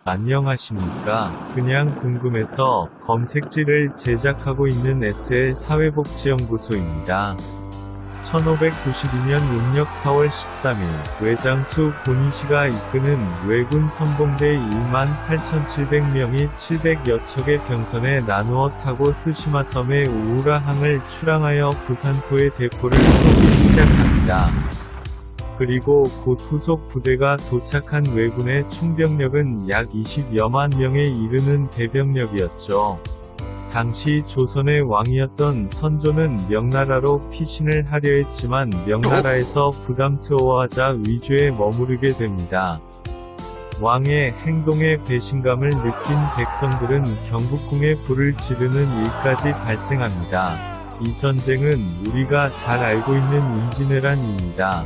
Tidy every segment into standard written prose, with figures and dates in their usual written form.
안녕하십니까. 그냥 궁금해서 검색지를 제작하고 있는 SL 사회복지연구소입니다. 1592년 음력 4월 13일, 외장수 고니시가 이끄는 왜군 선봉대 18,700명이 700여 척의 병선에 나누어 타고 스시마섬의 우우라항을 출항하여 부산포의 대포를 쏘기 시작합니다. 그리고 곧 후속 부대가 도착한 왜군의 총병력은 약 20여만 명에 이르는 대병력이었죠. 당시 조선의 왕이었던 선조는 명나라로 피신을 하려 했지만 명나라에서 부담스러워하자 위주에 머무르게 됩니다. 왕의 행동에 배신감을 느낀 백성들은 경복궁에 불을 지르는 일까지 발생합니다. 이 전쟁은 우리가 잘 알고 있는 임진왜란입니다.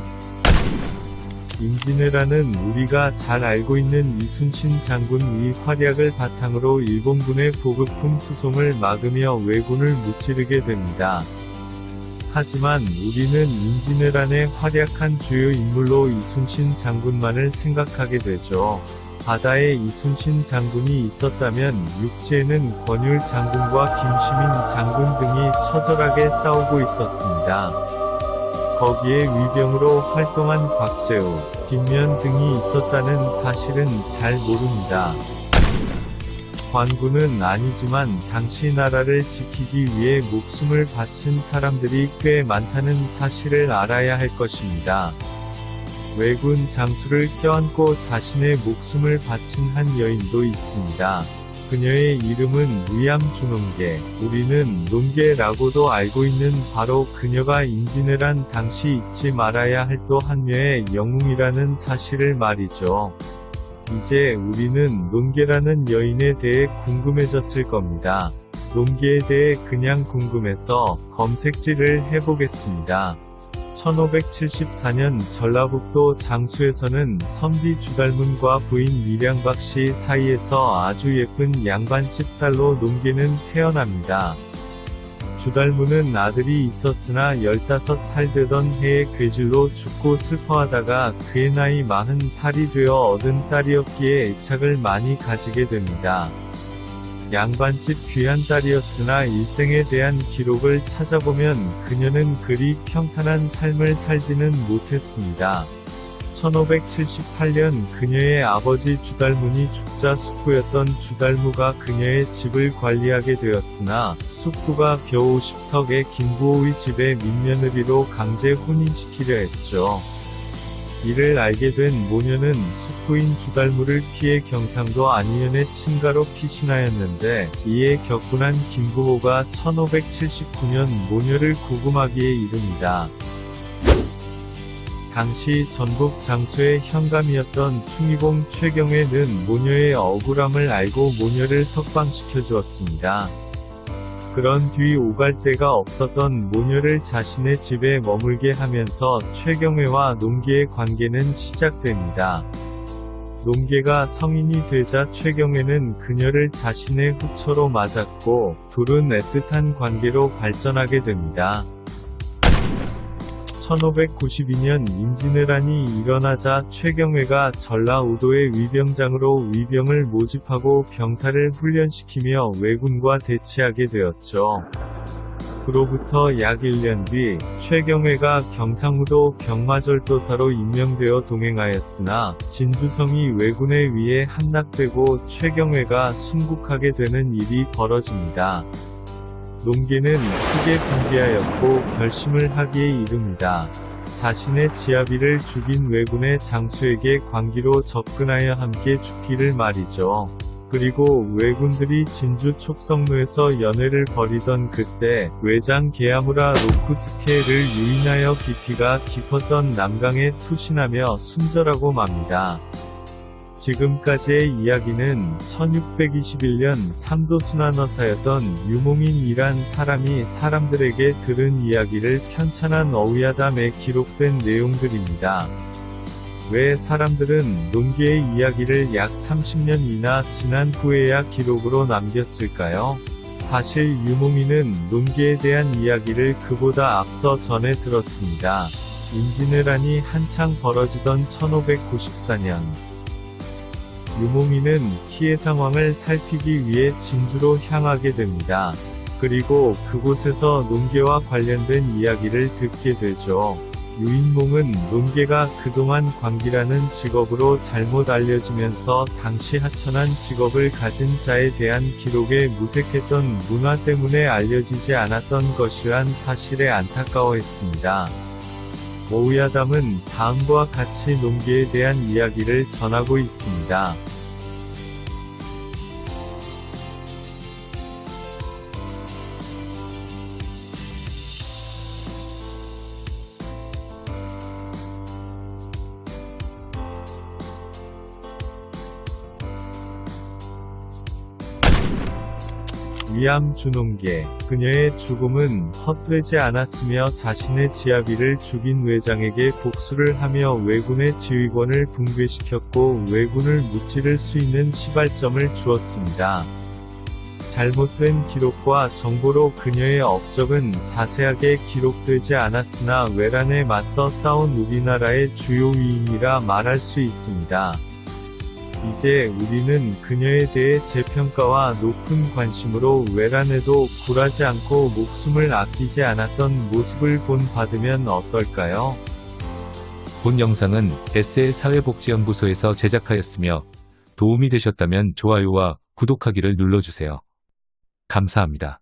임진왜란은 우리가 잘 알고 있는 이순신 장군의 활약을 바탕으로 일본군의 보급품 수송을 막으며 왜군을 무찌르게 됩니다. 하지만 우리는 임진왜란에 활약한 주요 인물로 이순신 장군만을 생각하게 되죠. 바다에 이순신 장군이 있었다면 육지에는 권율 장군과 김시민 장군 등이 처절하게 싸우고 있었습니다. 거기에 위병으로 활동한 곽재우, 김면 등이 있었다는 사실은 잘 모릅니다. 관군은 아니지만 당시 나라를 지키기 위해 목숨을 바친 사람들이 꽤 많다는 사실을 알아야 할 것입니다. 왜군 장수를 껴안고 자신의 목숨을 바친 한 여인도 있습니다. 그녀의 이름은 위암중흥계, 우리는 논계라고도 알고 있는 바로 그녀가 임진왜란 당시 잊지 말아야 할 또 한 명의 영웅이라는 사실을 말이죠. 이제 우리는 논계라는 여인에 대해 궁금해졌을 겁니다. 논계에 대해 그냥 궁금해서 검색질을 해보겠습니다. 1574년 전라북도 장수에서는 선비 주달문과 부인 밀양박씨 사이에서 아주 예쁜 양반집 딸로 논계는 태어납니다. 주달문은 아들이 있었으나 15살 되던 해에 괴질로 죽고 슬퍼하다가 그의 나이 40살이 되어 얻은 딸이었기에 애착을 많이 가지게 됩니다. 양반집 귀한 딸이었으나 일생에 대한 기록을 찾아보면 그녀는 그리 평탄한 삶을 살지는 못했습니다. 1578년 그녀의 아버지 주달문이 죽자 숙부였던 주달무가 그녀의 집을 관리하게 되었으나 숙부가 겨우 50석의 김부호의 집에 민며느리로 강제 혼인시키려 했죠. 이를 알게 된 모녀는 숙부인 주달무를 피해 경상도 안희연의 친가로 피신하였는데 이에 격분한 김부호가 1579년 모녀를 구금하기에 이릅니다. 당시 전국 장수의 현감이었던 충의봉 최경회는 모녀의 억울함을 알고 모녀를 석방시켜 주었습니다. 그런 뒤 오갈 데가 없었던 모녀를 자신의 집에 머물게 하면서 최경회와 논계의 관계는 시작됩니다. 논계가 성인이 되자 최경회는 그녀를 자신의 후처로 맞았고 둘은 애틋한 관계로 발전하게 됩니다. 1592년 임진왜란이 일어나자 최경회가 전라우도의 위병장으로 위병을 모집하고 병사를 훈련시키며 왜군과 대치하게 되었죠. 그로부터 약 1년 뒤 최경회가 경상우도 병마절도사로 임명되어 동행하였으나 진주성이 왜군에 의해 함락되고 최경회가 순국하게 되는 일이 벌어집니다. 논계는 크게 분개하였고 결심을 하기에 이릅니다. 자신의 지아비를 죽인 왜군의 장수에게 관기로 접근하여 함께 죽기를 말이죠. 그리고 왜군들이 진주 촉성로에서 연회를 벌이던 그때 외장 게아무라 로쿠스케를 유인하여 깊이가 깊었던 남강에 투신하며 순절하고 맙니다. 지금까지의 이야기는 1621년 삼도순환어사였던 유몽인이란 사람이 사람들에게 들은 이야기를 편찬한 어휘야담에 기록된 내용들입니다. 왜 사람들은 논계의 이야기를 약 30년이나 지난 후에야 기록으로 남겼을까요? 사실 유몽인은 논계에 대한 이야기를 그보다 앞서 전해 들었습니다. 임진왜란이 한창 벌어지던 1594년 유몽이는 피해 상황을 살피기 위해 진주로 향하게 됩니다. 그리고 그곳에서 논개와 관련된 이야기를 듣게 되죠. 유인몽은 논개가 그동안 광기라는 직업으로 잘못 알려지면서 당시 하천한 직업을 가진 자에 대한 기록에 무색했던 문화 때문에 알려지지 않았던 것이란 사실에 안타까워했습니다. 오야담은 다음과 같이 논개에 대한 이야기를 전하고 있습니다. 위암 준홍계, 그녀의 죽음은 헛되지 않았으며 자신의 지아비를 죽인 외장에게 복수를 하며 왜군의 지휘권을 붕괴시켰고 왜군을 무찌를 수 있는 시발점을 주었습니다. 잘못된 기록과 정보로 그녀의 업적은 자세하게 기록되지 않았으나 외란에 맞서 싸운 우리나라의 주요 위인이라 말할 수 있습니다. 이제 우리는 그녀에 대해 재평가와 높은 관심으로 외란에도 굴하지 않고 목숨을 아끼지 않았던 모습을 본받으면 어떨까요? 본 영상은 SL 사회복지연구소에서 제작하였으며 도움이 되셨다면 좋아요와 구독하기를 눌러주세요. 감사합니다.